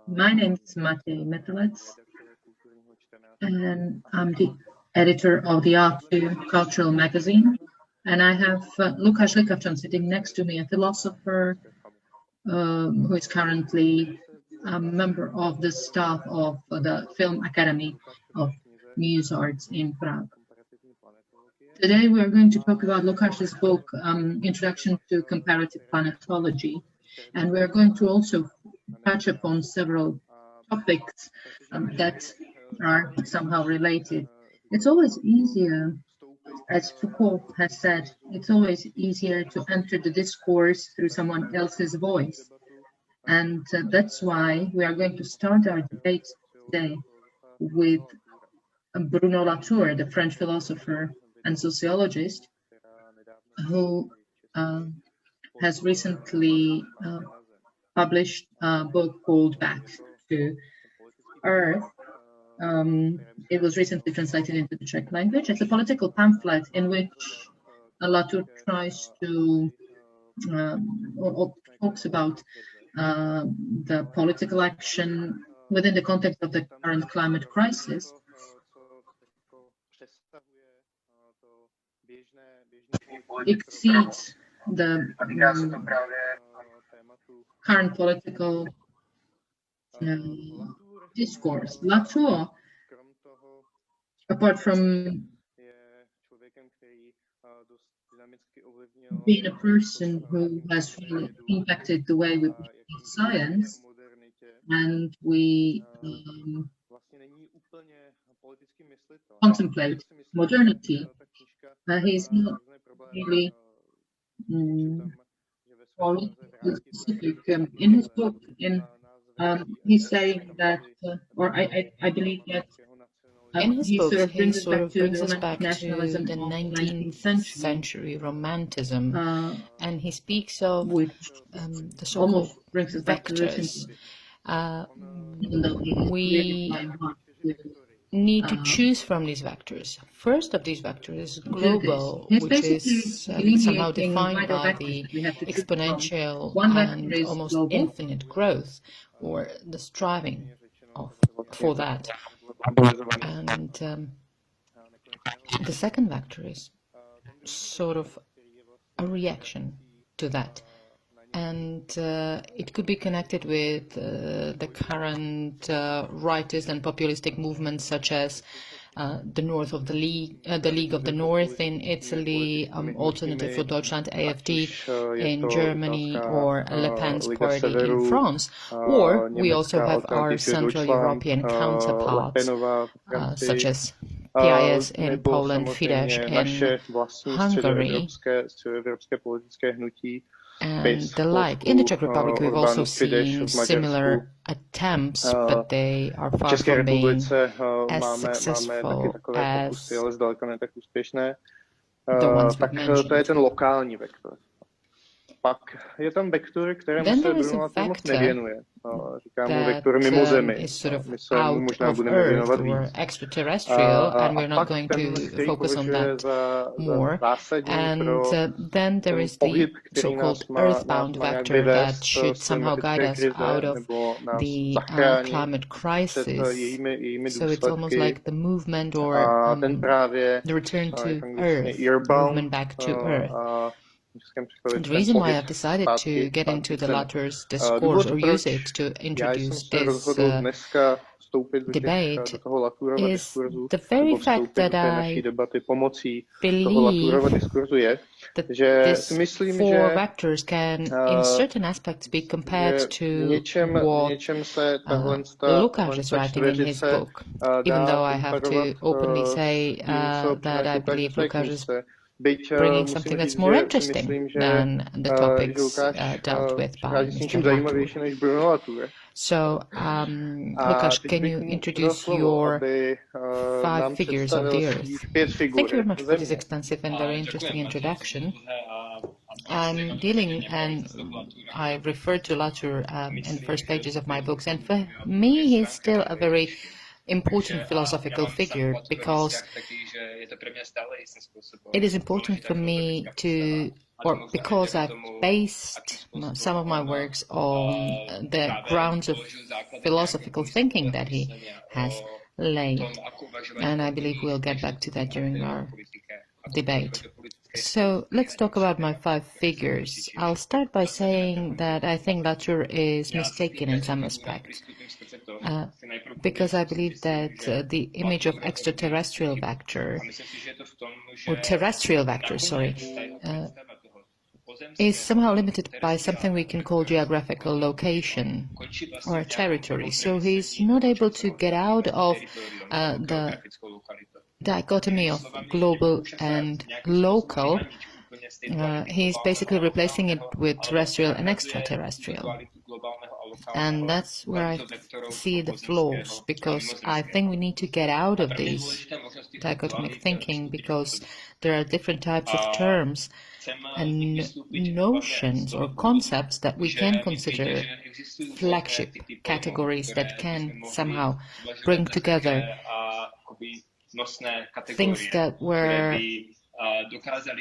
My name is Matěj Metelec, and I'm the editor of the Art to Cultural magazine. And I have Lukáš Likavčan sitting next to me, a philosopher who is currently a member of the staff of the Film Academy of Muse Arts in Prague. Today we are going to talk about Lukáš's book, Introduction to Comparative Planetology, and we are going to also touch upon several topics that are somehow related. It's always easier, as Foucault has said, it's always easier to enter the discourse through someone else's voice. And that's why we are going to start our debate today with Bruno Latour, the French philosopher and sociologist, who has recently published a book called Back to Earth. It was recently translated into the Czech language. It's a political pamphlet in which Latour tries to or talks about the political action within the context of the current climate crisis. Exceeds the current political discourse. Latour, apart from being a person who has really impacted the way we perceive science, and we contemplate modernity, he's not really specific. In his book, he's saying that, or I believe that in his book, he sort of brings us back to nationalism the of 19th century romanticism, and he speaks of the so-called almost brings us back to vectors. this. We need to choose from these vectors. First of these vectors is global, which is somehow defined by the exponential and almost infinite growth, or the striving for that. And the second vector is sort of a reaction to that. And it could be connected with the current rightist and populistic movements, such as the League of the North in Italy, Alternative for Deutschland, AfD in Germany, or Le Pen's party in France. Or we also have our Central European counterparts, such as PIS in Poland, Fidesz in Hungary, and the like. In the Czech Republic, we've also seen similar attempts, but they are far from being as successful as the ones we've mentioned. Pak je tam vektor, kterému Then se there is Bruno a Latour moc vector nevěnuje. Říká mu that vektor mimo Zemi. is sort of My se mu out možná of budeme Earth věnovat or víc. extraterrestrial, and we're not pak going ten, to který focus on považuje that za more. zásadní And pro then there is the pohyb, který nás so-called má earthbound nějak vector vyvést that should z somehow guide us klimatické krize out of nebo nás the zachránit climate před crisis. jejími So it's almost důsledky. like the movement or A ten právě the return to Earth, earthbound, movement back to Earth. v českém překladu The reason why I've decided to get into the Latour's discourse or use it to introduce this debate is the very fact that I believe that these four vectors can, in certain aspects, be compared to what Lukáš is writing in his book, even though I have to openly say that I believe Lukáš is bringing something that's more interesting than the topics dealt with by Mr. Latour. So, Lukáš, can you introduce your 5 figures of the Earth? Thank you very much for this extensive and very interesting introduction. I'm dealing, and I refer to Latour in the first pages of my books, and for me he's still a very important philosophical figure, because it is important for me to or because I've based some of my works on the grounds of philosophical thinking that he has laid. And I believe we'll get back to that during our debate. So let's talk about my 5 figures. I'll start by saying that I think Latour is mistaken in some respects, because I believe that the image of extraterrestrial vector, or terrestrial vector, is somehow limited by something we can call geographical location or territory. So he's not able to get out of the dichotomy of global and local. He's basically replacing it with terrestrial and extraterrestrial. And that's where I see the flaws, because I think we need to get out of this dichotomic thinking, because there are different types of terms and notions or concepts that we can consider flagship categories that can somehow bring together things that were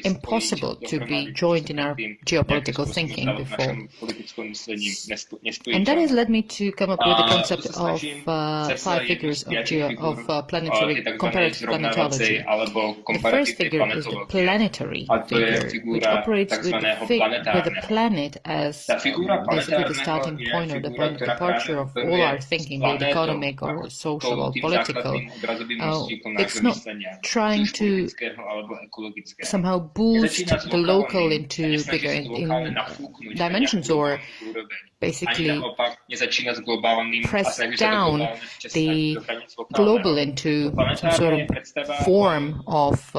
impossible to be joined in our geopolitical thinking before. And that has led me to come up with the concept of 5 figures of planetary comparative planetology. The first figure is the planetary figure, which operates with the planet as basically the starting point or the point of departure of all our thinking, be it economic or social or political. It's not trying to somehow boost the local into bigger dimensions, or basically press down the global into some sort of form of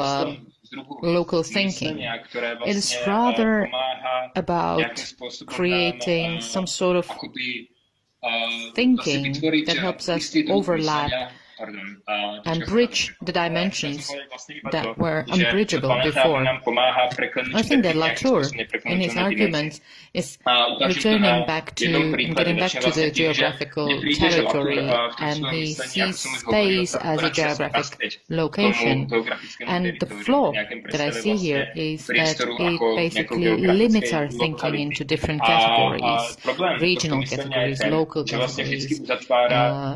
local thinking. It is rather about creating some sort of thinking that helps us overlap and bridge the dimensions that were unbridgeable before. I think that Latour, in his arguments, is returning back to and getting back to the geographical territory, and he sees space as a geographic location. And the flaw that I see here is that it basically limits our thinking into different categories, regional categories, local categories,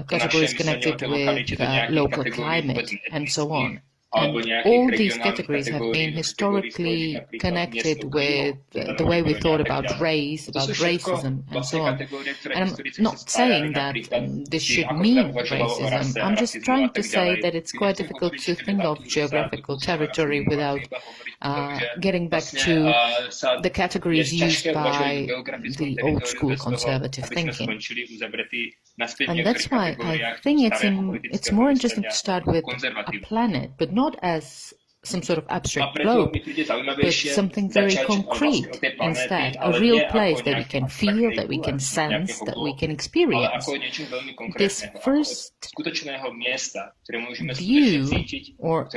categories connected with local climate, and so on. And all these categories have been historically connected with the way we thought about race, about racism, and so on. And I'm not saying that this should mean racism. I'm just trying to say that it's quite difficult to think of geographical territory without getting back to the categories used by the old school conservative thinking. And that's why I think it's more interesting to start with a planet, but not as some sort of abstract globe, but something very concrete instead, a real place that we can feel, that we can sense, that we can experience. This first view, or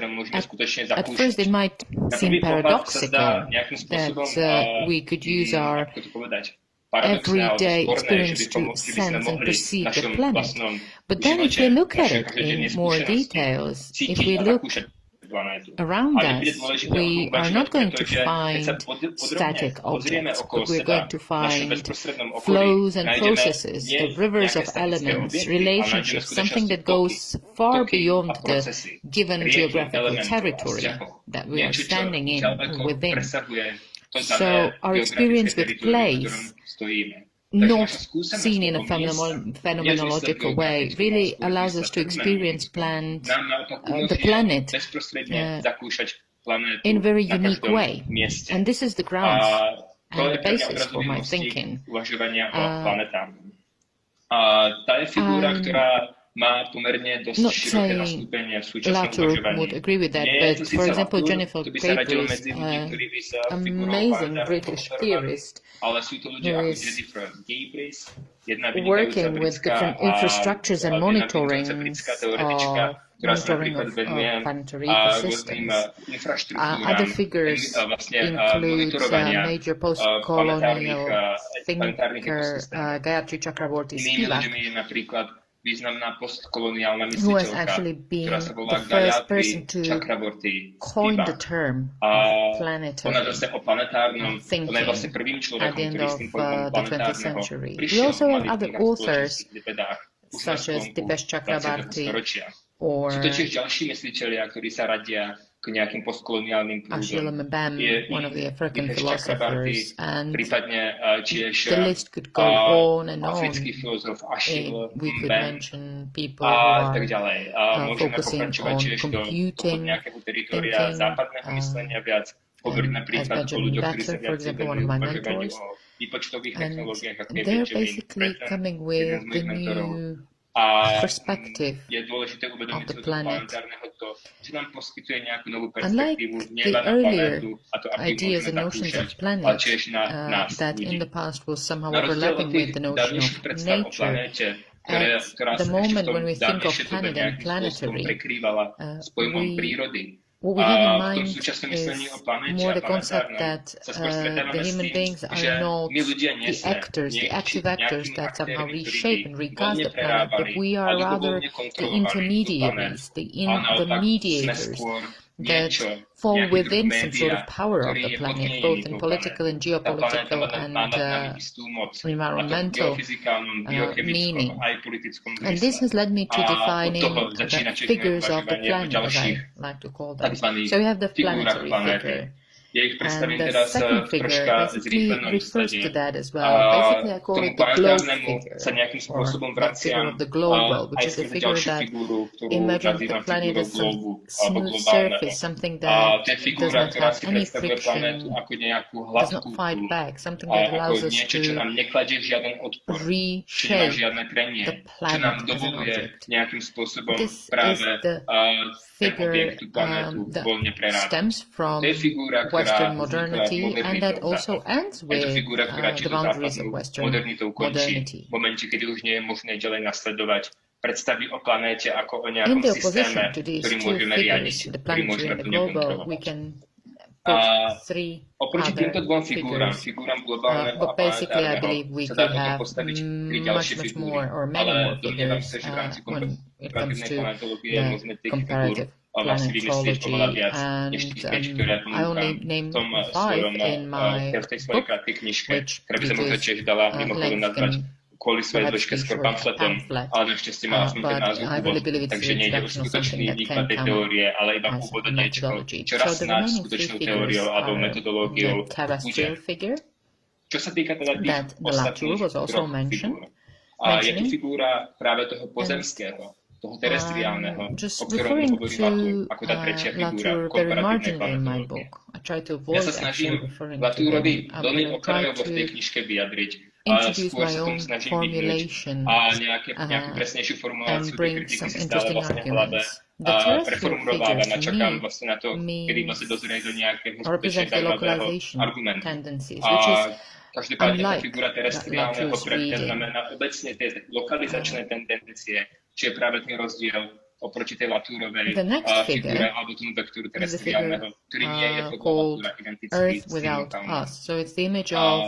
at first it might seem paradoxical that we could use our everyday experience to sense and perceive the planet. But then if we look at it in more details, if we look around us, we are not going to find static objects, but we're going to find flows and processes, the rivers of elements, relationships, something that goes far beyond the given geographical territory that we are standing in within. So our experience with place, not seen in a phenomenological way, really allows us to experience the planet in a very unique way. And this is the grounds and the basis for my thinking. Not saying Latour would agree with that, but for example, Jennifer Paper's amazing British theorist, who is working with different infrastructures and monitoring of planetary ecosystems. Other figures include major post-colonial thinker Gayatri Chakraborty Spivak, významná postkoloniálna who has mysliteľka, actually been ktorá sa volá the first Gayatri person to Chakraborty coin the Spivak. term A ona planetary zase o planetárnom, thinking ona je vlastne prvým at the človekom, end ktorý s of tým pojmom the 20th planetárneho century. We prišiel also have other humanitných a authors spoločenských vedách už na such as sklonku Dipesh 20. Chakrabarty storočia. or Sú to tiež ďalší mysliteľia, ktorí sa radia k nejakým postkoloniálnym Ashila prúdom. Mbem, one of the African Dipesh Chakrabarty, philosophers, and prípadne tiež the list could go on and on. africký filozof Ashil We could Mbem mention people who a tak are ďalej. Môžeme focusing pokračovať on tiež do computing, nejakého teritoria thinking, západného myslenia viac. Hovoriť as napríklad o Benjamin ľuďoch, ktorí sa Batchelor, for viac example, one of venujú my uvažovaniu mentors, o výpočtových and technológiách, ako je they're Benjamin basically Britten, coming jeden with z the mojich mentorov. new A perspective je dôležité uvedomiť of the si od planet. planetárneho to, že nám poskytuje nejakú novú Unlike perspektívu, nie the iba na earlier planetu, a to, aby ideas môžeme and notions zakúšať, of ale planet tiež na nás, that ľudí. in the past was somehow Na rozdiel od overlapping tých with the notion dávnejších of predstav o nature, planéte, ktorá at the sa ešte v moment tom when we think of dávnejšej dobe planet and nejakým spôsobom planetary, prekrývala s pojmom we prírody. what we have in A v tom mind súčasnom is myslení o planéte more a the concept planetárnom that sa skôr stretávame the s human tým, beings že are not my ľudia nie the sme actors, the active actors nejakými that somehow aktérmi, ktorí reshape by and recast voľne the planet, but prerábali we are alebo rather voľne the kontrolovali tú intermediaries, planétu. A the naopak sme mediators skôr that niečo, fall nejaký druh within some sort média, of power of ktorý the je planet, podmienený both in tou political and planétou. Tá planéta geopolitical má nad nami and istú moc. A to v environmental geofyzikálnom, biochemickom meaning. aj politickom And this zmysle. has led me to A od defining toho začína the tiež figures of the uvažovanie o planet, as I ďalších like to call them. takzvaných So we have the figurách planetary planéty. figure. Ja ich predstavím And the teraz second figure troška basically zrýchlenom refers slede. to that as well. Basically, I call Tomu it the globe planetárnemu figure, sa nejakým or spôsobom the figure vraciam of the global, which aj is the skrze figure ďalšiu that figúru, ktorú imagines the nazývam planet figúrou as some globu alebo smooth globálneho. surface, something A that to je does figúra, not ktorá have si any predstavuje planétu friction, ako nejakú does hladkú not fight kúľu. back, something A that ako allows us niečo, čo to nám nekladie žiaden odpor, čo nemá reshape žiadne trenie, the čo nám planet as an dovoluje object. nejakým spôsobom This práve is the ten figure objekt, tú planétu that voľne prerábať. stems from To je figúra, ktorá Western vznikla modernity, and that modernitou also západu. ends Je to with figúra, ktorá the čisto boundaries of západnou Western modernitou končí modernity. v momente, kedy už nie je možné ďalej nasledovať predstavy o planéte ako o In nejakom the systéme, opposition to these ktorý two môžeme riadiť, figures, the ktorý planetary môžeme and the plne global, we kontrolovať. can A put three oproti other týmto dvom figúram, figures. figúram globálneho a But basically, I planetárneho, believe we sa dá could potom have postaviť tri much, ďalšie much figúry. more or many Ale more domnievam figures sa, že v rámci when it comes komparatívnej to planetológie je možné the tých figúr comparative vlastne vymyslieť oveľa planetology, viac, než and tých 5, ktoré I only ponúkam named v tom 5 svojom, in my v tej svojej book, krátkej knižke, which ktorá by sa due to možno its tiež dala mimochodom length nazvať can kvôli svojej perhaps dĺžke be skôr short pamfletom, pamphlet. ale našťastie má aspoň ten But názov I really úvod, believe it's takže the nejde o introduction of skutočný something that výklad can tej come teórie, ale iba as a úvodoniečko, methodology. čo So raz the snáď remaining three skutočnou figures teóriou alebo are metodológiou the terrestrial bude. figure Čo sa týka teda tých that the Latour ostatných was also troch mentioned, figúr, a je tu mentioning, figúra práve toho pozemského, toho terestriálneho, just o ktorom referring hovorí Latour, to ako tá tretia figúra Latour very komparatívnej marginally in my planetológie. book. I try to Ja avoid sa snažím actually referring to Latourovi them. I'm veľmi going to try okrajovo v tej to knižke vyjadriť, ale introduce skôr my sa tomu own snažím vyhnúť formulation a nejakú presnejšiu and formuláciu tej bring kritiky some si stále interesting vlastne v hlave arguments. The terrestrial preformulovávam a figures to čakám me vlastne na to, kedy vlastne dozrie do nejakého skutočne represent the zaujímavého localization argumentu. tendencies, A which is každopádne tá unlike figura terestriálneho Latour's prvka reading. znamená obecne tie lokalizačné tendencie, čo je práve ten rozdiel oproti tej Latourovej The next figure figure alebo tomu vektoru is the terestriálneho, figure ktorý nie je podľa called Latoura identický Earth s without simultánnym. us. So it's the image of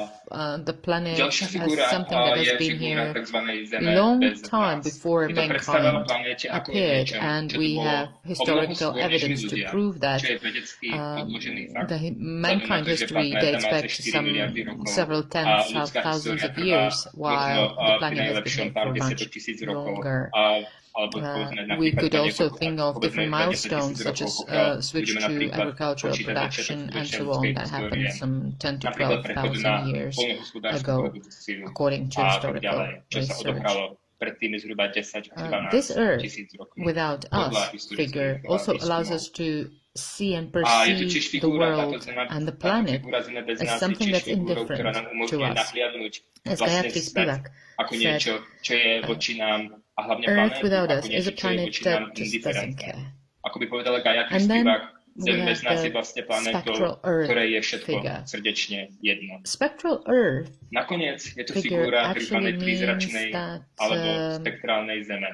the planet Ďalšia as figura something that je has been figúra here takzvanej Zeme long bez time nás. before Je to predstava o mankind planéte ako o appeared, niečom, and čo tu we bolo have o mnoho historical skôr než my evidence to ľudia, prove that čo je vedecky podložený fakt. the Vzhľadom na mankind to, že history planéta dates má back asi to 4 some miliardy rokov several a tens of ľudská thousands história of trvá years, možno while the planet has been najlepšom here pár for desiatok much tisíc rokov. longer. Alebo povedzme We napríklad could na also niekoľko, think of povedzme different iba 10 000 milestones, such rokov, as pokiaľ switch budeme to napríklad agricultural počítať production začiatok and so ľudskej on. That histórie, happened some 10 to napríklad prechodu na 12,000 years poľnohospodárskú ago, produkciu according to a tak historical ďalej, čo sa research. odohralo pred tými zhruba 10 až 12 This Earth, tisíc rokov. without Podľa us historických figure also allows výskumov. us to see and A je tu tiež perceive the figúra, world and the planet figúra Zeme bez as nás je something tiež that's figúrou, ktorá nám indifferent to umožňuje us. nahliadnúť As vlastne Gayatri svet Spivak ako said, niečo, čo je voči nám a hlavne Earth planétu without us ako is niečo, a čo je planet voči nám that just doesn't indiferentné. care. Ako by povedala Gayatri And then Spivak, we Zem bez have nás je the vlastne planétou, spectral Earth ktorej je všetko figure. srdečne jedno. Spectral Earth Nakoniec je to figure figúra actually tzv. means Prízračnej that alebo spektrálnej Zeme.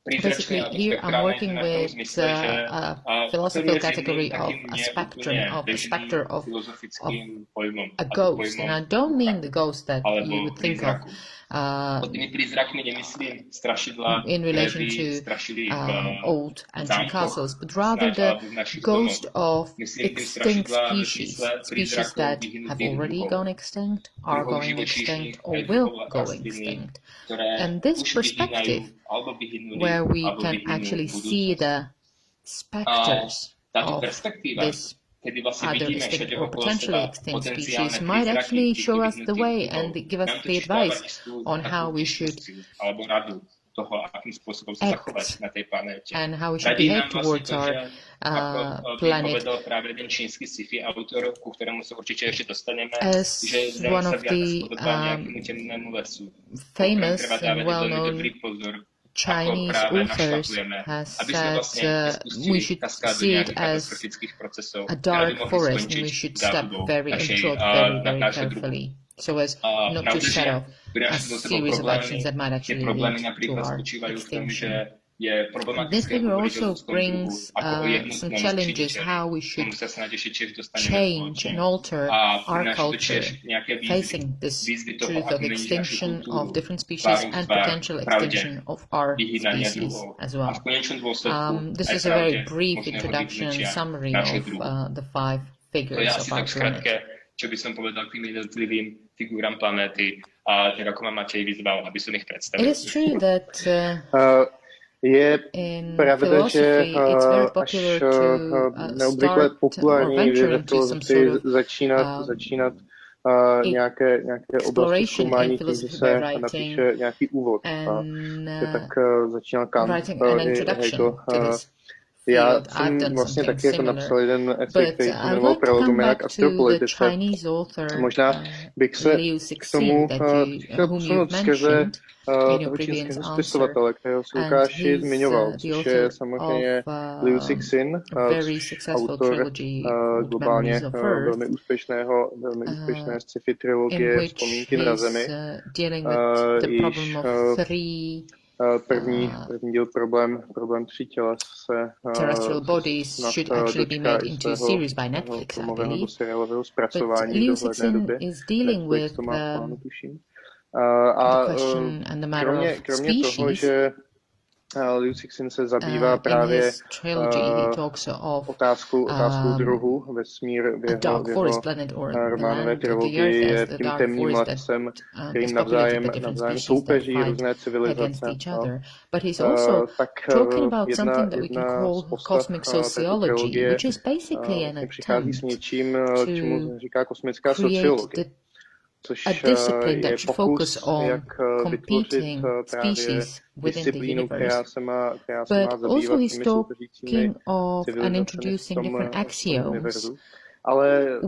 basically here I'm working with a philosophical category of a spectrum, of a specter of filozofickým pojmom, a ghost, and I don't mean the ghost that you would think of Pod tými prízrakmi nemyslím strašidla, in relation to old ancient castles, but rather the ghost of extinct species that have already gone extinct, are going extinct, or will go extinct. And this perspective, where we can actually see the specters of this other extinct or potentially extinct species, might actually show us the way and give us the advice on how we should act and how we should behave towards our planet. As one of the famous and well-known Chinese authors has said we should see it as a dark forest and we should step very into it very carefully so as not to set off a series of actions that might actually lead to our extinction. This figure also brings some challenges how we should change and alter our culture facing this truth of extinction of different species and potential extinction of our species as well. This is a very brief introduction and summary of the 5 figures of our planet. Čo by som povedal k tým jednotlivým figurám planéty a teda ako ma Matej vyzval, aby som ich predstavil. It is true that je pravda, že až neobvykle populární ve filozofii začínat nějaké oblasti zkoumání, tím, že se napíše nějaký úvod. Tak začínal Kant, Hegel. Já jsem vlastně taky jako napsal jeden essay, který se jmenoval Prelom jak astropolitice. Možná bych se k tomu chtěl posunout skrze toho čínského spisovatele, kterého se Lukáš zmiňoval, což je samozřejmě Liu Cixin, autor globálně velmi úspěšné sci-fi trilogie Vzpomínky na Zemi. První díl problém 3 těles se terrestrial bodies should actually be made into a series by Netflix, I believe. But Liu Cixin is dealing with the question and the matter of species. Liu Cixin se zabývá právě otázkou druhu. Vesmír v jeho románové trilogii je tím temným mladcem, kterým navzájem soupeří různé civilizace. But he's also talking about something that we can call cosmic sociology, which is basically an attempt čemu říká kosmická sociologie. A discipline that should focus on competing species within the universe. But also he's talking of and introducing different axioms,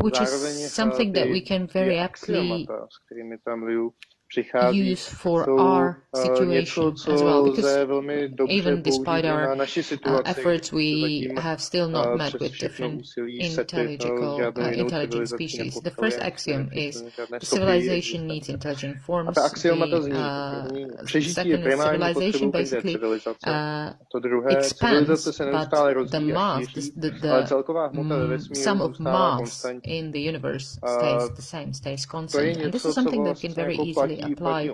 which is something that we can very aptly use for our situation as well, because even despite our efforts, we have still not met with different intelligent species. The first axiom is civilization needs intelligent forms. The second is civilization basically expands, but the mass, the sum of mass in the universe stays the same, stays constant. And this is something that can very easily apply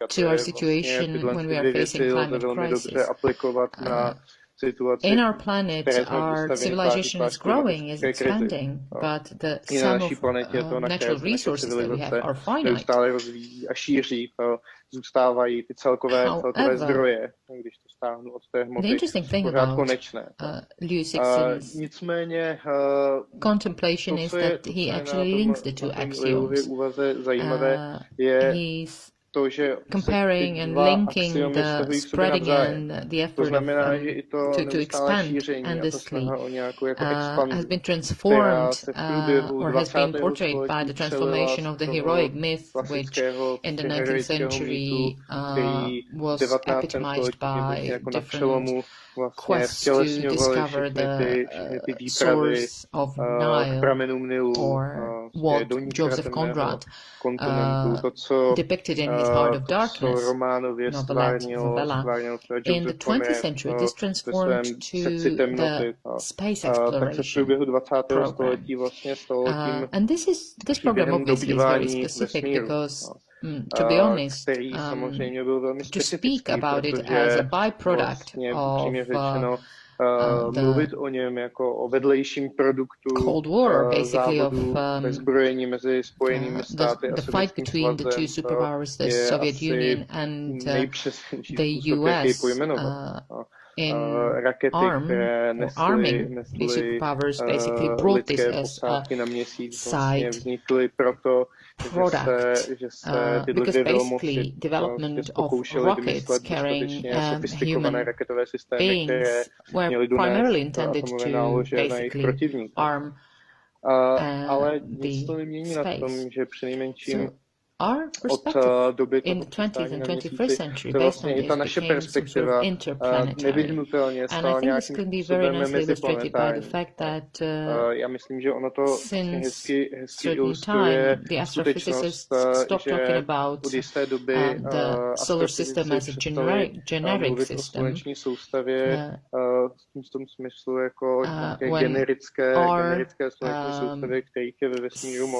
to our situation when we are facing climate crisis. In our planet, our civilization is growing, is expanding, but the sum of natural resources that we have are finite. Zůstávají ty celkové zdroje, když to stáhnu od té hmoty, pořád konečné. Nicméně contemplation is that he actually links the two axioms. Zajímavé je to, že comparing and linking the spreading and the effort to expand endlessly has been transformed or has been portrayed by the transformation of the heroic myth, which in the 19th century was epitomized by different quests to discover the source of Nile, or what Joseph Conrad depicted in his Heart of Darkness novella. In the 20th century, this transformed to the space exploration program. And this program obviously is very specific because to be honest, který samozřejmě byl velmi to specifický, speak about it protože as a byproduct vlastně of upřímně řečeno mluvit o něm jako o vedlejším produktu Cold War, basically, of závodu ve zbrojení mezi Spojenými státy a the fight between the two superpowers, the Soviet Union and the US, in rakety, které arming the superpowers, basically brought this as a side product, because basically development of rockets carrying human beings were primarily intended to basically arm the space. So our perspective in the 20th and 21st century based on this became some sort of interplanetary. And I think this can be very nicely illustrated by the fact that since certain time the astrophysicists stopped talking about the solar system as a generic system when our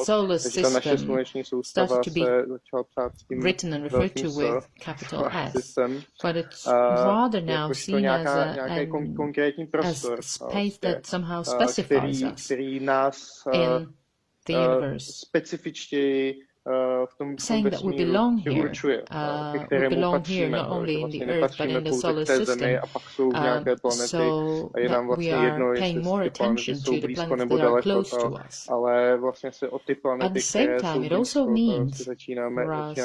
solar system started to be written and referred to with capital S, but it's rather now seen as space that somehow specifies us in the universe, saying that we belong here not only in the Earth but in the solar system, so that we are paying more attention to the planets that are close to us. At the same time, it also means for us,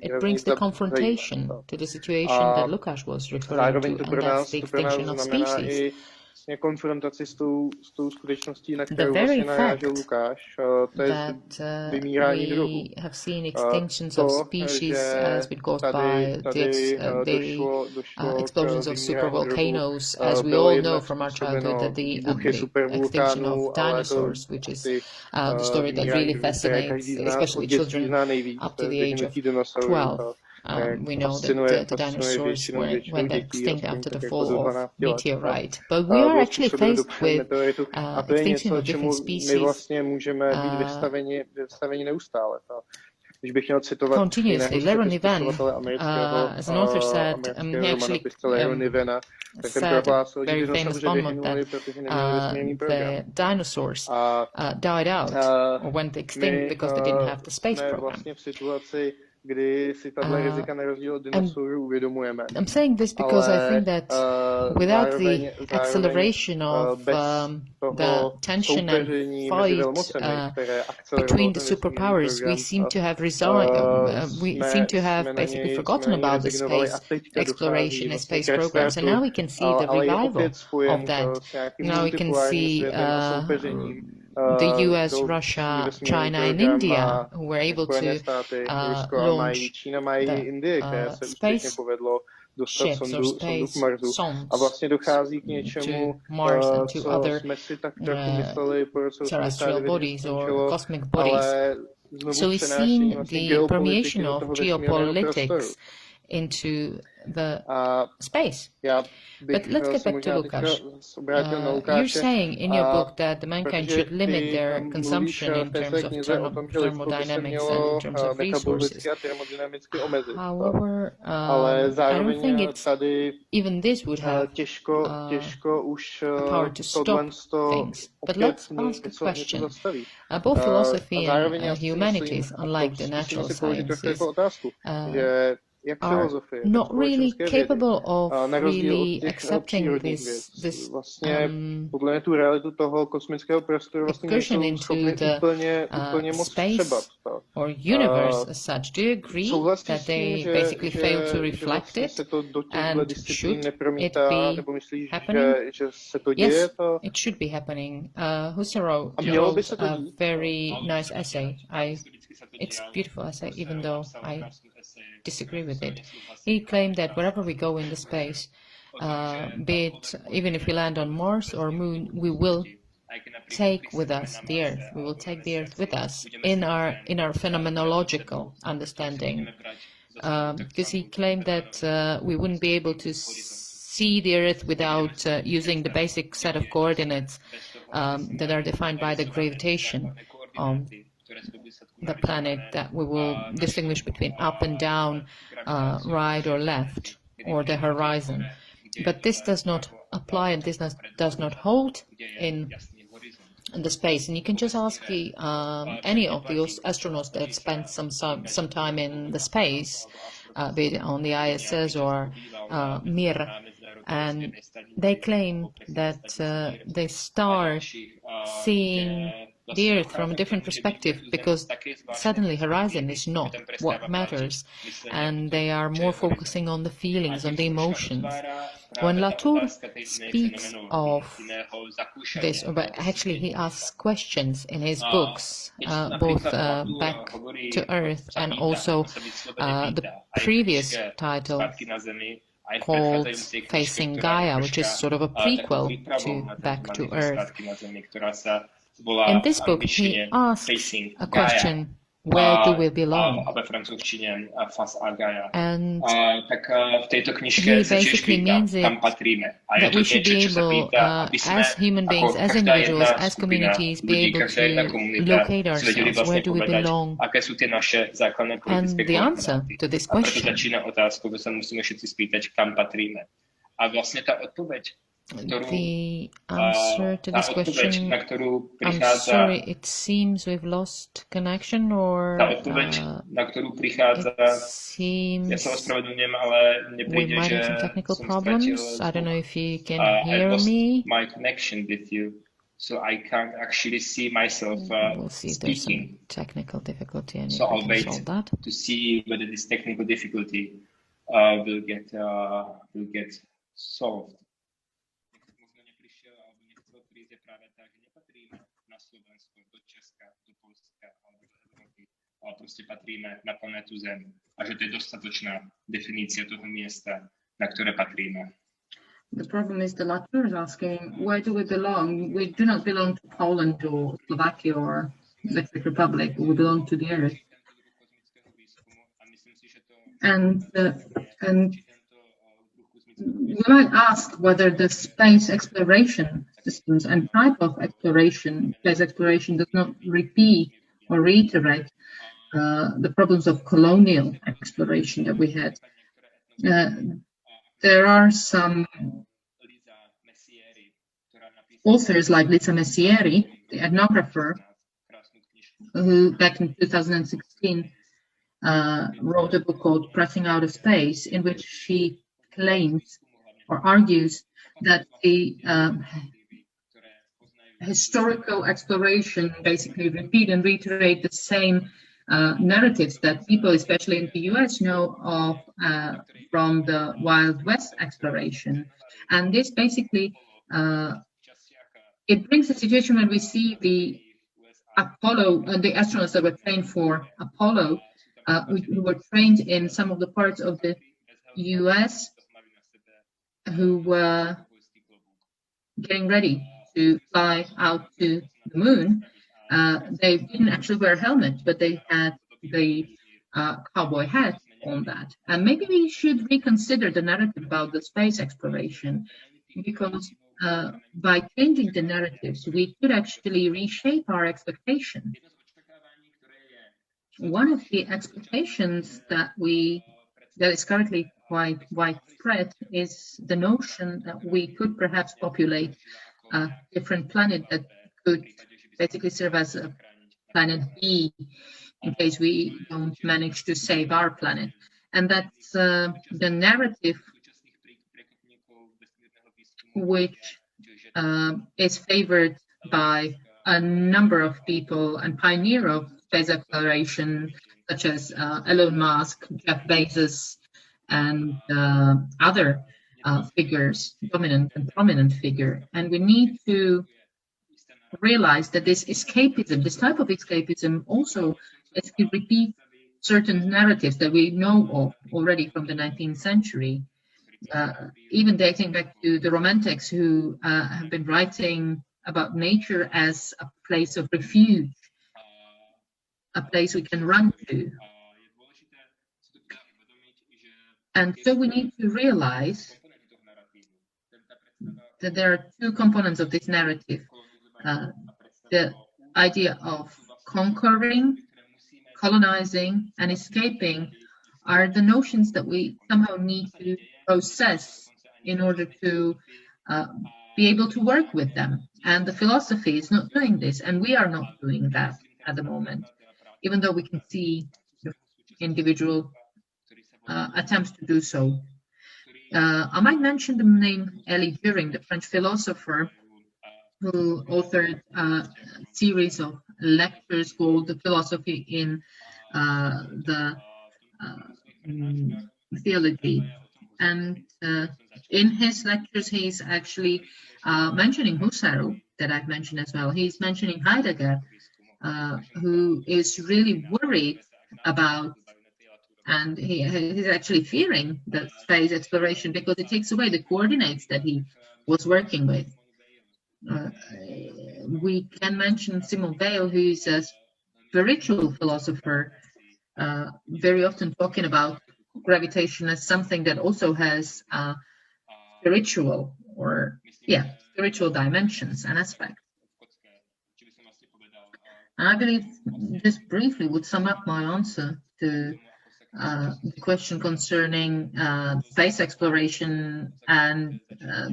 it brings the confrontation to the situation that Lukáš was referring to, and that's the extinction of species. konfrontaci s tou skutečností, na kterou vlastně narážel Lukáš, to je vymírání druhů. Have seen extinctions of species has been caused by the explosions of supervolcanoes, as we all know from our childhood, that the extinction of dinosaurs, which is the story that really fascinates especially children up to the age of 12. We know that the dinosaurs went extinct after the fall of meteorite. But we are actually faced with extinction of different species continuously. Leron Niven, as an author said, he actually said, very famous comment, that the dinosaurs died out or went extinct because they didn't have the space program. kdy si tato rizika na rozdíl od dinosaurů uvědomujeme. I'm saying this because I think that without the acceleration of the tension and fight between the superpowers, we seem to have basically forgotten about the space exploration and space programs, and now we can see the revival of that. Now we can see the US, Russia, China, and India, who were able to launch the space ships or space sondes to Mars and to other terrestrial bodies or cosmic bodies. So we've seen the permeation of geopolitics into the space. But let's get back to Lukáš. You're saying in your book that the mankind should limit their consumption in terms of thermodynamics and in terms of resources. However, I don't think it's even this would have power to stop things. But let's ask a question. Both philosophy and humanities, unlike the natural sciences, are not really capable of really accepting this excursion into the space or universe as such. Do you agree that they basically fail to reflect it? And should it be happening? Yes, it should be happening. Husserl wrote a very nice essay. It's a beautiful essay, even though I disagree with it. He claimed that wherever we go in the space, be it even if we land on Mars or Moon, we will take with us the Earth. We will take the Earth with us in our phenomenological understanding, because he claimed that we wouldn't be able to see the Earth without using the basic set of coordinates that are defined by the gravitation the planet, that we will distinguish between up and down, right or left, or the horizon. But this does not apply, and this does not hold in the space. And you can just ask any of the astronauts that spent some time in the space, be it on the ISS or Mir, and they claim that they start seeing the Earth from a different perspective, because suddenly horizon is not what matters, and they are more focusing on the feelings, on the emotions. When Latour speaks of this, but actually he asks questions in his books, both Back to Earth and also the previous title called Facing Gaia, which is sort of a prequel to Back to Earth. In this book, he asks a question, where do we belong? And he basically means it that we should be able, as human beings, as individuals, as communities, be able to locate ourselves. Where do we belong? And the answer to this question, the answer to this question, I'm sorry, it seems we've lost connection, or it seems we might have some technical problems. I don't know if you can hear me. My connection with you, so I can't actually see myself we'll see if there's some technical difficulty, and so if we I'll can solve that. to see whether this technical difficulty will get solved. Ale prostě patríme na planetu Zem a že to je dostatočná definice toho místa, na které patríme. The problem is that Latour is asking, where do we belong? We do not belong to Poland or Slovakia or the Czech Republic. We belong to the Earth. And we might ask whether the space exploration systems and type of exploration, space exploration, does not repeat or reiterate the problems of colonial exploration that we had. There are some authors like Liza Messieri, the ethnographer, who back in 2016 wrote a book called Pressing Out of Space, in which she claims or argues that the historical exploration basically repeat and reiterate the same narratives that people, especially in the US, know of from the Wild West exploration. And this basically, it brings a situation when we see the Apollo, the astronauts that were trained for Apollo, who were trained in some of the parts of the US, who were getting ready to fly out to the moon. They didn't actually wear a helmet, but they had the cowboy hat on that. And maybe we should reconsider the narrative about the space exploration, because by changing the narratives, we could actually reshape our expectations. One of the expectations that is currently quite widespread is the notion that we could perhaps populate a different planet that could basically serve as a planet B in case we don't manage to save our planet. And that's the narrative which is favored by a number of people and pioneer of space exploration, such as Elon Musk, Jeff Bezos, and other figures, dominant and prominent figure. And we need to realize that this escapism, this type of escapism, also basically repeats certain narratives that we know of already from the 19th century, even dating back to the Romantics, who have been writing about nature as a place of refuge, a place we can run to. And so we need to realize that there are two components of this narrative. The idea of conquering, colonizing, and escaping are the notions that we somehow need to process in order to be able to work with them. And the philosophy is not doing this, and we are not doing that at the moment, even though we can see the individual attempts to do so. I might mention the name Élie During, the French philosopher, who authored a series of lectures called The Philosophy in the Theology. And in his lectures, he's actually mentioning Husserl, that I've mentioned as well. He's mentioning Heidegger, who is really worried about, and he's actually fearing the space exploration because it takes away the coordinates that he was working with. We can mention Simone Weil, who is a spiritual philosopher, very often talking about gravitation as something that also has spiritual dimensions and aspects. And I believe this briefly would sum up my answer to the question concerning space exploration and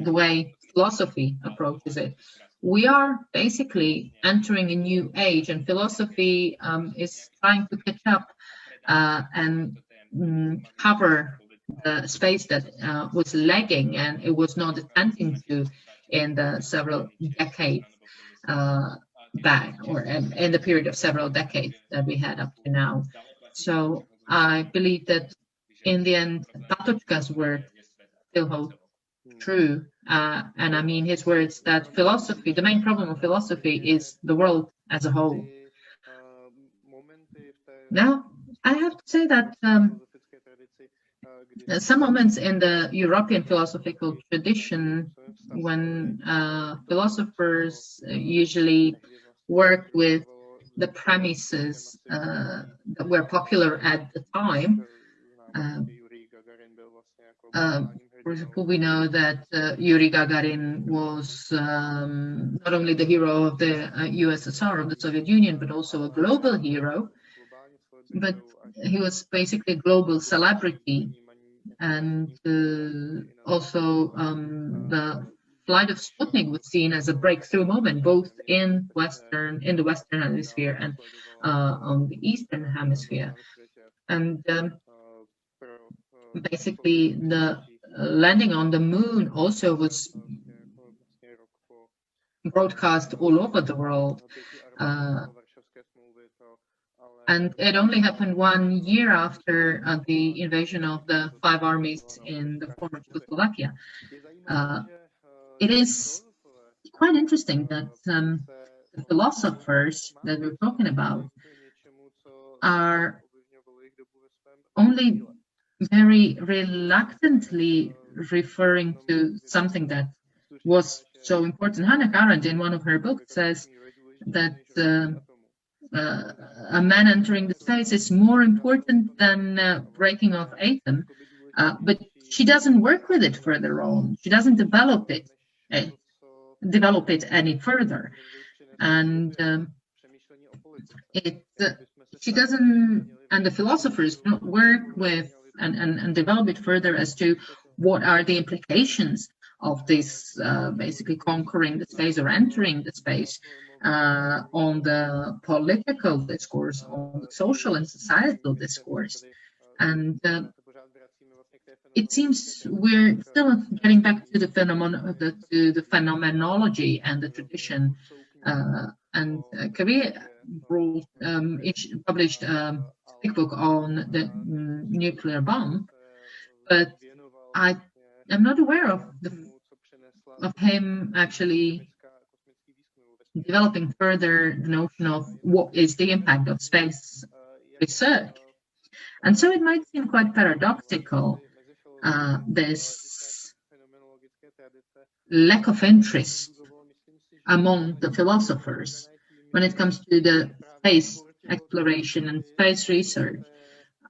the way philosophy approaches it. We are basically entering a new age, and philosophy is trying to catch up and cover the space that was lagging and it was not attending to in the several decades back, or in the period of several decades that we had up to now. So I believe that in the end, Patočka's words still hold true. And I mean his words that philosophy, the main problem of philosophy is the world as a whole. Now, I have to say that some moments in the European philosophical tradition, when philosophers usually work with the premises that were popular at the time. For example, we know that Yuri Gagarin was not only the hero of the USSR, of the Soviet Union, but also a global hero. But he was basically a global celebrity. And also the flight of Sputnik was seen as a breakthrough moment, both in the Western Hemisphere and on the Eastern Hemisphere. And basically the landing on the moon also was broadcast all over the world. And it only happened 1 year after the invasion of the 5 armies in the former Czechoslovakia. It is quite interesting that the philosophers that we're talking about are only very reluctantly referring to something that was so important. Hannah Arendt, in one of her books, says that a man entering the space is more important than breaking off atom, but she doesn't work with it further on. She doesn't develop it any further, and she doesn't. And the philosophers don't work with and develop it further as to what are the implications of this basically conquering the space or entering the space on the political discourse, on the social and societal discourse. And it seems we're still getting back to the phenomenology and the tradition. And Korea published a big book on the nuclear bomb, but I am not aware of him actually developing further the notion of what is the impact of space research. And so it might seem quite paradoxical, this lack of interest among the philosophers when it comes to the space exploration and space research.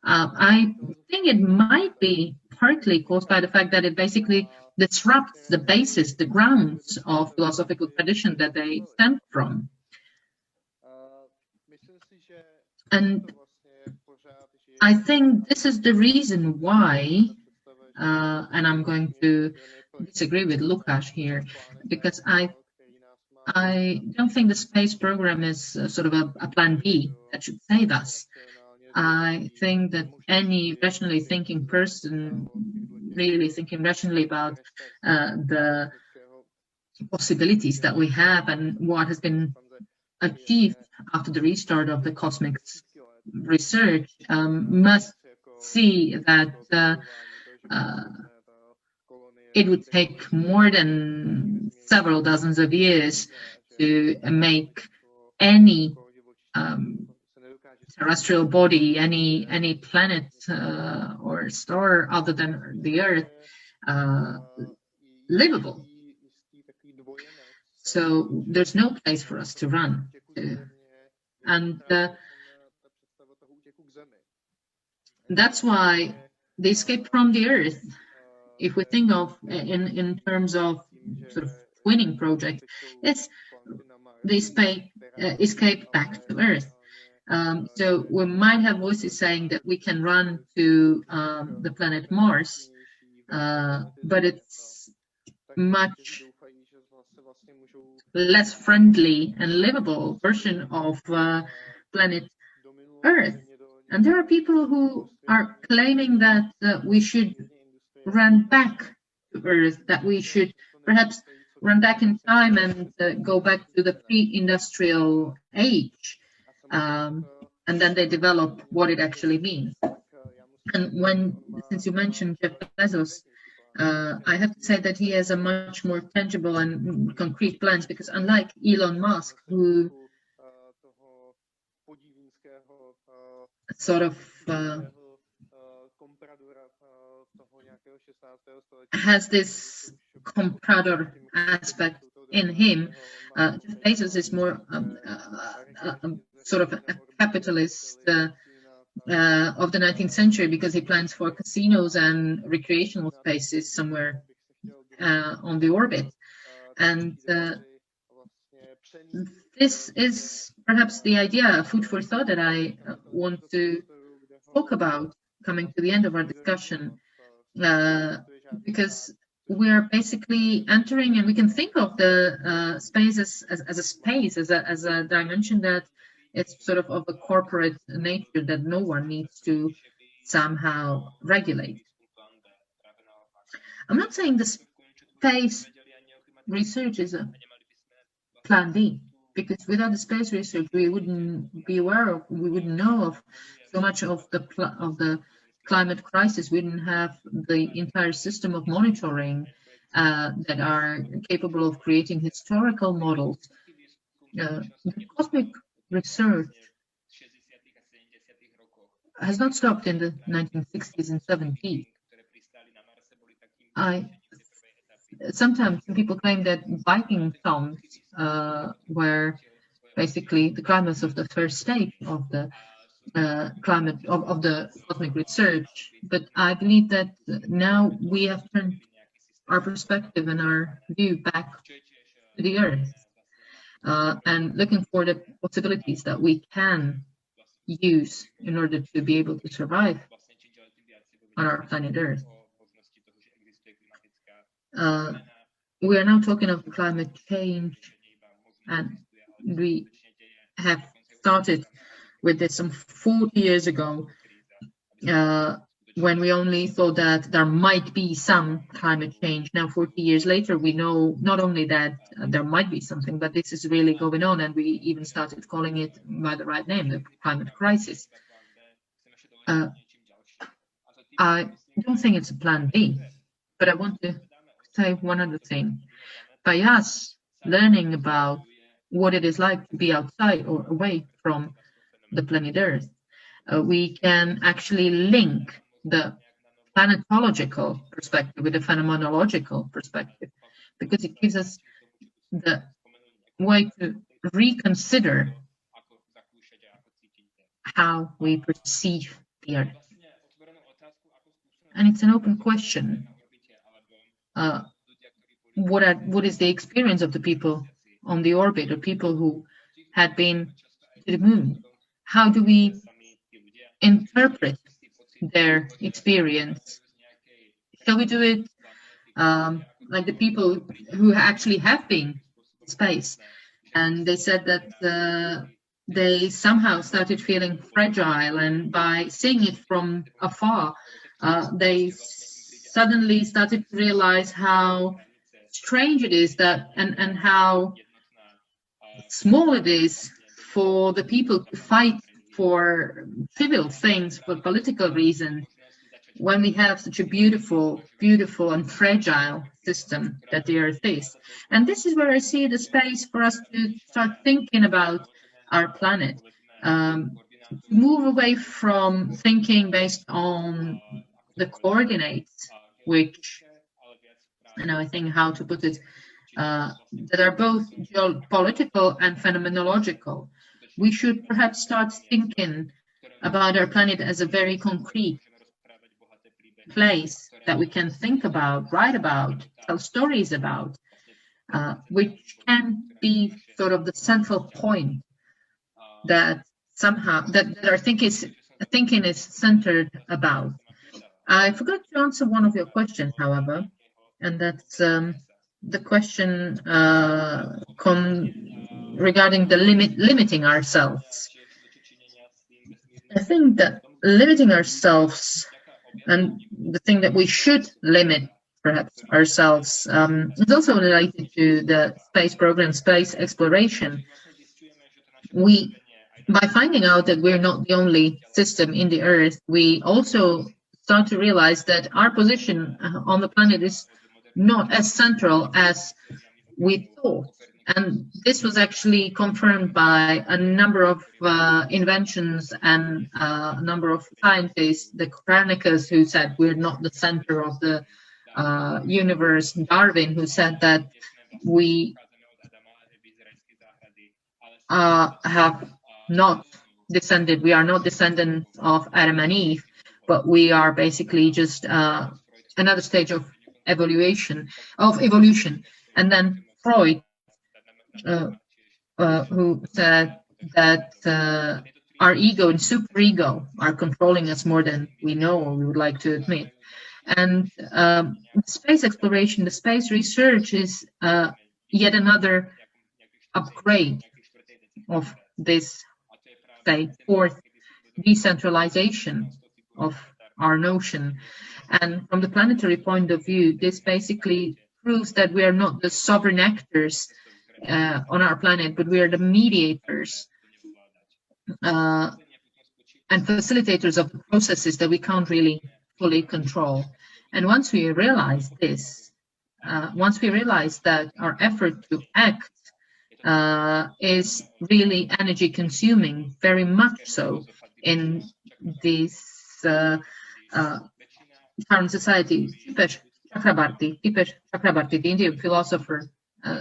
I think it might be partly caused by the fact that it basically disrupts the basis, the grounds of philosophical tradition that they stem from. And I think this is the reason why, and I'm going to disagree with Lukáš here, because I don't think the space program is sort of a plan B that should save us. I think that any rationally thinking person, really thinking rationally about the possibilities that we have and what has been achieved after the restart of the cosmic research, must see that it would take more than several dozens of years to make any terrestrial body, any planet or star other than the Earth, livable. So there's no place for us to run to. And that's why the escape from the Earth, if we think of in terms of sort of twinning project, it's the escape back to Earth. So we might have voices saying that we can run to the planet Mars, but it's much less friendly and livable version of planet Earth. And there are people who are claiming that we should run back to Earth, that we should perhaps run back in time and go back to the pre-industrial age. And then they develop what it actually means. And since you mentioned Jeff Bezos, I have to say that he has a much more tangible and concrete plans, because unlike Elon Musk, who sort of has this comprador aspect in him, Jeff Bezos is more sort of a capitalist of the 19th century, because he plans for casinos and recreational spaces somewhere on the orbit. And this is perhaps the idea, food for thought, that I want to talk about coming to the end of our discussion, because we're basically entering, and we can think of the space as a space, as a dimension that it's sort of a corporate nature that no one needs to somehow regulate. I'm not saying the space research is a plan B, because without the space research, we wouldn't be aware of, we wouldn't know of so much of the climate crisis. We wouldn't have the entire system of monitoring that are capable of creating historical models. The cosmic research has not stopped in the 1960s and 70s. Sometimes people claim that Viking songs were basically the climax of the first stage of the climate of the cosmic research, but I believe that now we have turned our perspective and our view back to the Earth, and looking for the possibilities that we can use in order to be able to survive on our planet Earth. We are now talking of climate change, and we have started with this some 40 years ago, when we only thought that there might be some climate change. Now, 40 years later, we know not only that there might be something, but this is really going on, and we even started calling it by the right name, the climate crisis. I don't think it's a plan B, but I want to say one other thing. By us learning about what it is like to be outside or away from the planet Earth, we can actually link the planetological perspective with the phenomenological perspective, because it gives us the way to reconsider how we perceive the Earth. And it's an open question. What is the experience of the people on the orbit, or people who had been to the moon? how do we interpret their experience? Shall we do it like the people who actually have been in space? And they said that they somehow started feeling fragile, and by seeing it from afar, they suddenly started to realize how strange it is that and how small it is for the people to fight for trivial things, for political reasons, when we have such a beautiful and fragile system that the Earth is. And this is where I see the space for us to start thinking about our planet, to move away from thinking based on the coordinates, which, I think how to put it, that are both geopolitical and phenomenological. We should perhaps start thinking about our planet as a very concrete place that we can think about, write about, tell stories about, which can be sort of the central point that somehow that our thinking is centered about. I forgot to answer one of your questions, however, and that's the question regarding the limiting ourselves. I think that limiting ourselves, and the thing that we should limit perhaps ourselves, is also related to the space program, space exploration. By finding out that we're not the only system in the Earth, we also start to realize that our position on the planet is not as central as we thought. And this was actually confirmed by a number of inventions and a number of scientists, the Copernicus, who said we're not the center of the universe, Darwin, who said that we have not descended, we are not descendants of Adam and Eve, but we are basically just another stage of evolution. And then Freud, who said that our ego and superego are controlling us more than we know or we would like to admit. And space exploration, the space research is yet another upgrade of this, say, fourth decentralization of our notion. And from the planetary point of view, this basically proves that we are not the sovereign actors on our planet, but we are the mediators and facilitators of the processes that we can't really fully control. And once we realize this, once we realize that our effort to act is really energy consuming, very much so in this current society. Tipesh Chakrabarti, the Indian philosopher,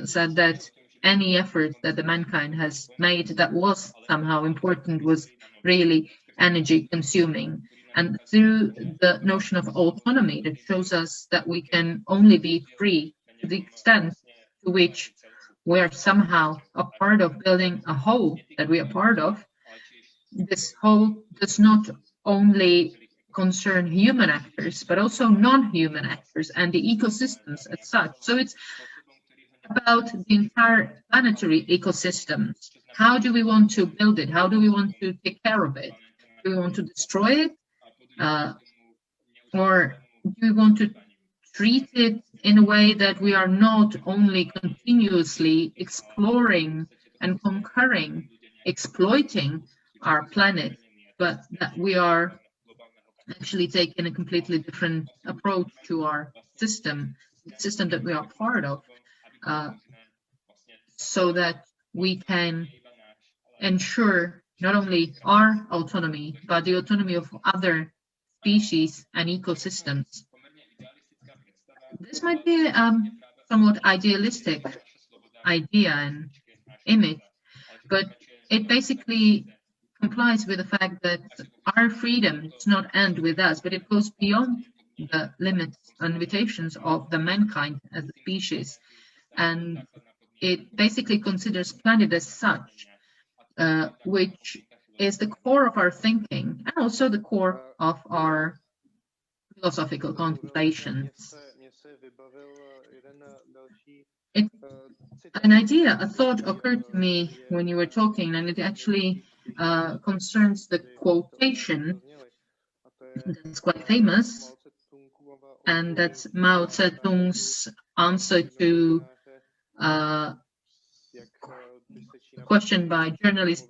said that any effort that the mankind has made that was somehow important was really energy consuming. And through the notion of autonomy, that shows us that we can only be free to the extent to which we are somehow a part of building a whole that we are part of. This whole does not only concern human actors, but also non-human actors and the ecosystems as such. So it's about the entire planetary ecosystem. How do we want to build it? How do we want to take care of it? Do we want to destroy it? Or do we want to treat it in a way that we are not only continuously exploring and conquering, exploiting our planet, but that we are actually taking a completely different approach to our system, the system that we are part of, so that we can ensure not only our autonomy, but the autonomy of other species and ecosystems. This might be a somewhat idealistic idea and image, but it basically complies with the fact that our freedom does not end with us, but it goes beyond the limits and limitations of the mankind as a species. And it basically considers planet as such, which is the core of our thinking and also the core of our philosophical contemplations. An idea, a thought occurred to me when you were talking, and it actually concerns the quotation that's quite famous, and that's Mao Zedong's answer to a question by journalists: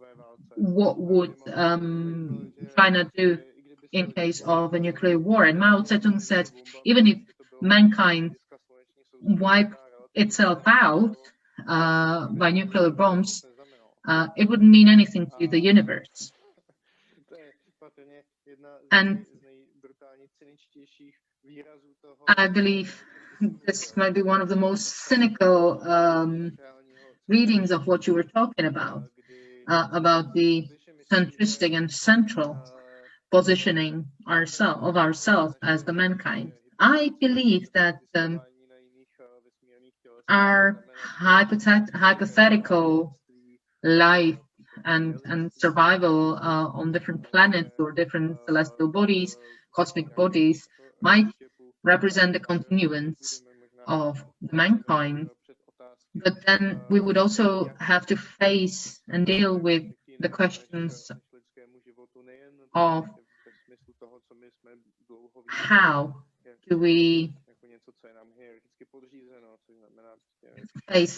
what would China do in case of a nuclear war? And Mao Zedong said, even if mankind wiped itself out by nuclear bombs, it wouldn't mean anything to the universe. And I believe this might be one of the most cynical readings of what you were talking about the centristic and central positioning of ourselves as the mankind. I believe that our hypothetical life and survival on different planets or different celestial bodies, cosmic bodies, might represent the continuance of mankind. But then we would also have to face and deal with the questions of how do we face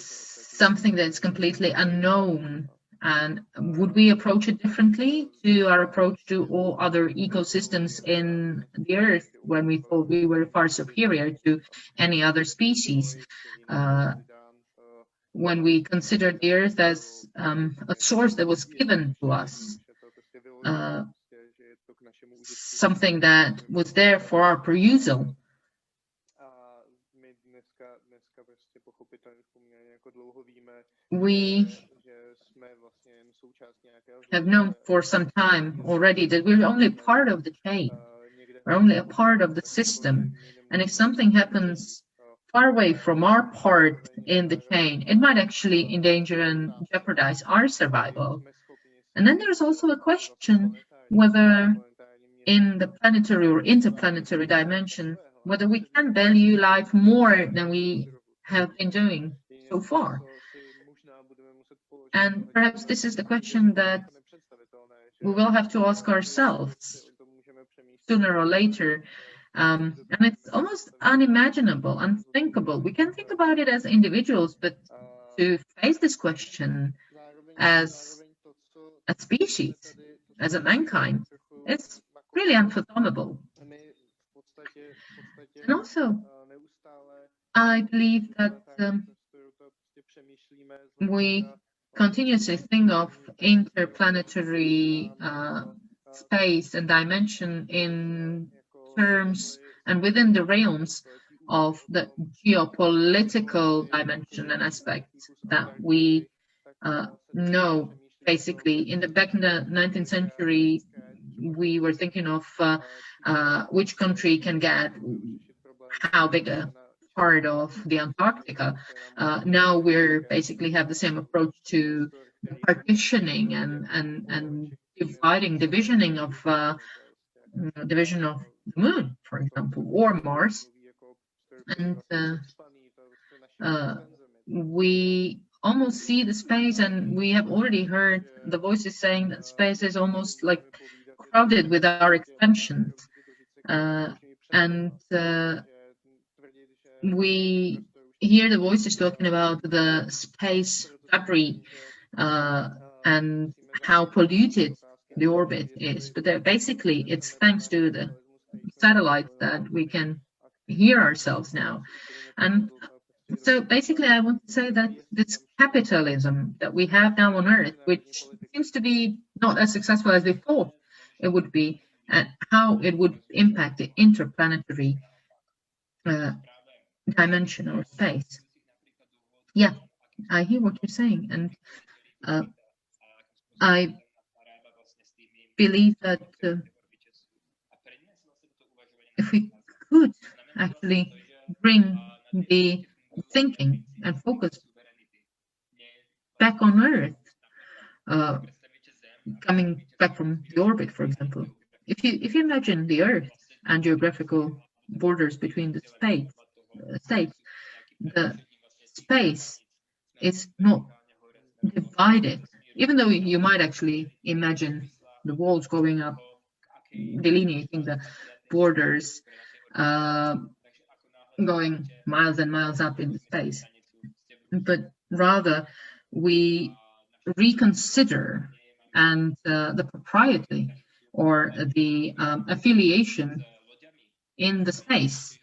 something that's completely unknown, and would we approach it differently to our approach to all other ecosystems in the Earth when we thought we were far superior to any other species? When we considered the Earth as a source that was given to us, something that was there for our perusal. We have known for some time already that we're only part of the chain. We're only a part of the system. And if something happens far away from our part in the chain, it might actually endanger and jeopardize our survival. And then there's also a question whether in the planetary or interplanetary dimension, whether we can value life more than we have been doing so far. And perhaps this is the question that we will have to ask ourselves sooner or later. And it's almost unimaginable, unthinkable. We can think about it as individuals, but to face this question as a species, as a mankind, it's really unfathomable. And also, I believe that we continuously think of interplanetary space and dimension in terms and within the realms of the geopolitical dimension and aspect that we know. Basically, back in the 19th century, we were thinking of which country can get how big a part of the Antarctica. Now we're basically have the same approach to partitioning and divisioning of division of the moon, for example, or Mars. And we almost see the space, and we have already heard the voices saying that space is almost like crowded with our expansions. And we hear the voices talking about the space debris and how polluted the orbit is. But basically, it's thanks to the satellites that we can hear ourselves now. And so basically, I want to say that this capitalism that we have now on Earth, which seems to be not as successful as we thought it would be, and how it would impact the interplanetary dimension or space. Yeah, I hear what you're saying, and I believe that if we could actually bring the thinking and focus back on Earth, coming back from the orbit, for example. If you imagine the Earth and geographical borders between the states, the space is not divided, even though you might actually imagine the walls going up, delineating the borders, going miles and miles up in the space. But rather, we reconsider and the propriety or the affiliation in the space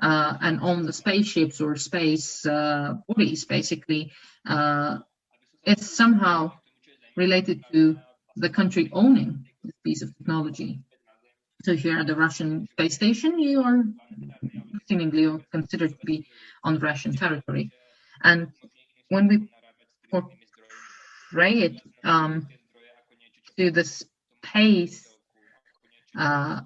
and on the spaceships or space bodies, basically, it's somehow related to the country owning this piece of technology. So if you're at the Russian space station, you are seemingly considered to be on Russian territory. And when we portray it to the space, I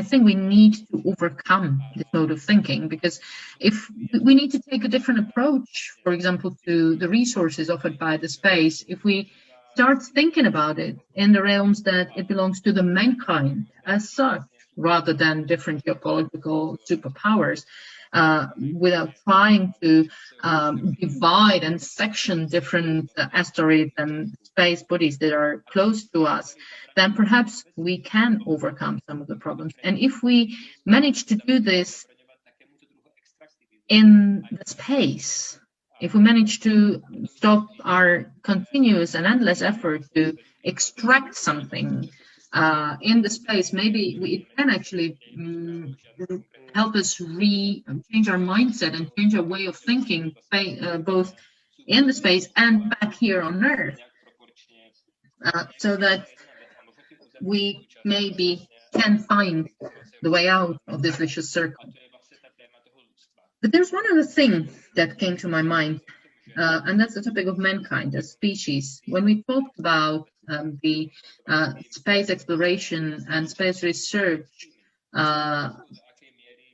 think we need to overcome this mode of thinking, because if we need to take a different approach, for example, to the resources offered by the space, if we start thinking about it in the realms that it belongs to the mankind as such, rather than different geopolitical superpowers, without trying to divide and section different asteroids and space bodies that are close to us, then perhaps we can overcome some of the problems. And if we manage to do this in the space, if we manage to stop our continuous and endless effort to extract something in the space, maybe it can actually help us change our mindset and change our way of thinking, both in the space and back here on Earth, so that we maybe can find the way out of this vicious circle. But there's one other thing that came to my mind, and that's the topic of mankind as species. When we talked about the space exploration and space research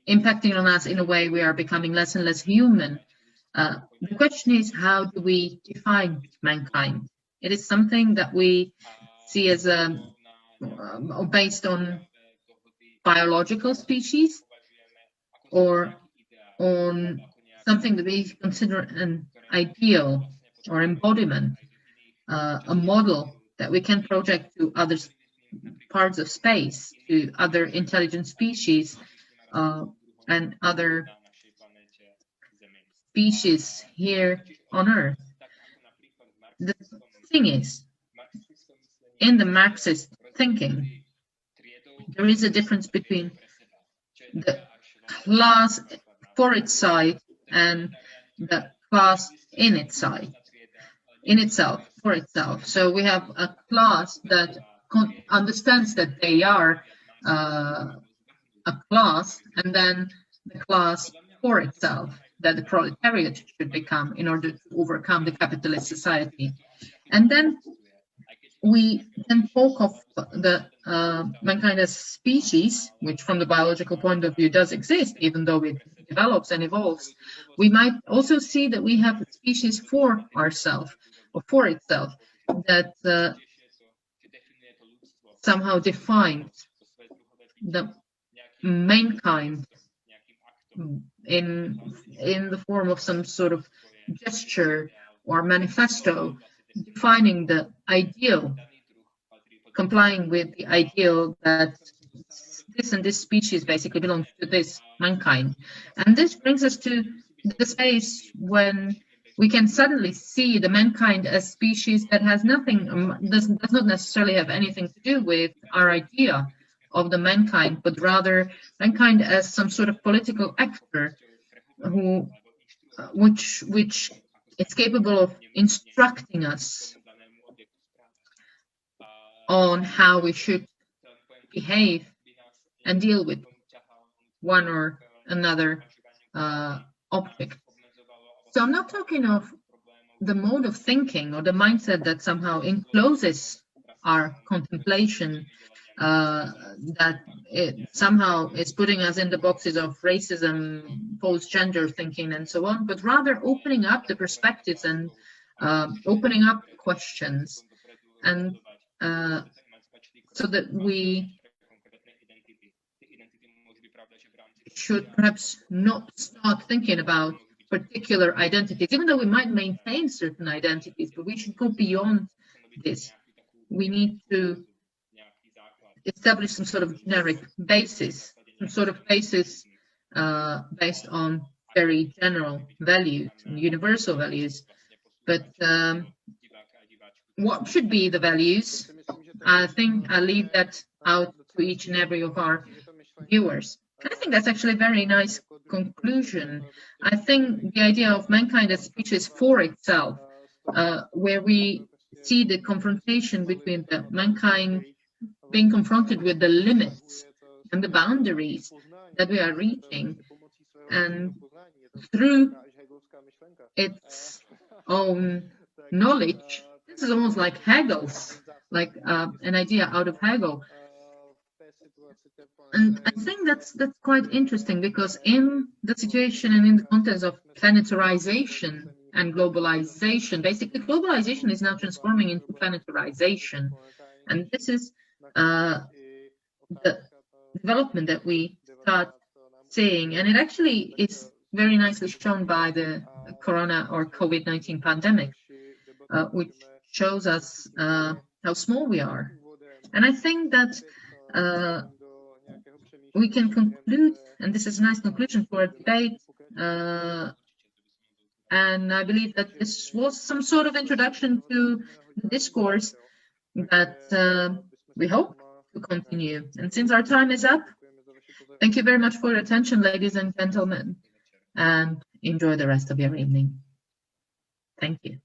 impacting on us in a way we are becoming less and less human, the question is, how do we define mankind? It is something that we see as based on biological species, or on something that we consider an ideal or embodiment, a model that we can project to other parts of space, to other intelligent species and other species here on Earth. The thing is, in the Marxist thinking, there is a difference between the class for its side and the class in itself, for itself. So we have a class that understands that they are a class, and then the class for itself that the proletariat should become in order to overcome the capitalist society. And then we can talk of the mankind as species, which from the biological point of view does exist, even though it develops and evolves. We might also see that we have a species for ourselves, or for itself, that somehow defines the mankind in the form of some sort of gesture or manifesto, defining the ideal, complying with the ideal that this and this species basically belongs to this mankind. And this brings us to the space when we can suddenly see the mankind as species that has nothing, does not necessarily have anything to do with our idea of the mankind, but rather mankind as some sort of political actor which is capable of instructing us on how we should behave and deal with one or another object. So I'm not talking of the mode of thinking or the mindset that somehow encloses our contemplation, that it somehow is putting us in the boxes of racism, post-gender thinking, and so on, but rather opening up the perspectives and opening up questions. And so that we should perhaps not start thinking about particular identities, even though we might maintain certain identities, but we should go beyond this. We need to establish some sort of generic basis, some sort of basis based on very general values and universal values. But what should be the values? I think I'll leave that out to each and every of our viewers. I think that's actually a very nice conclusion. I think the idea of mankind as species for itself, where we see the confrontation between the mankind being confronted with the limits and the boundaries that we are reaching, and through its own knowledge, this is almost like Hegel's, like an idea out of Hegel. And I think that's quite interesting, because in the situation and in the context of planetarization and globalization, basically globalization is now transforming into planetarization. And this is the development that we start seeing. And it actually is very nicely shown by the corona or COVID-19 pandemic, which shows us how small we are. And I think that we can conclude, and this is a nice conclusion for a debate, and I believe that this was some sort of introduction to the discourse that we hope to continue. And since our time is up, thank you very much for your attention, ladies and gentlemen, and enjoy the rest of your evening. Thank you.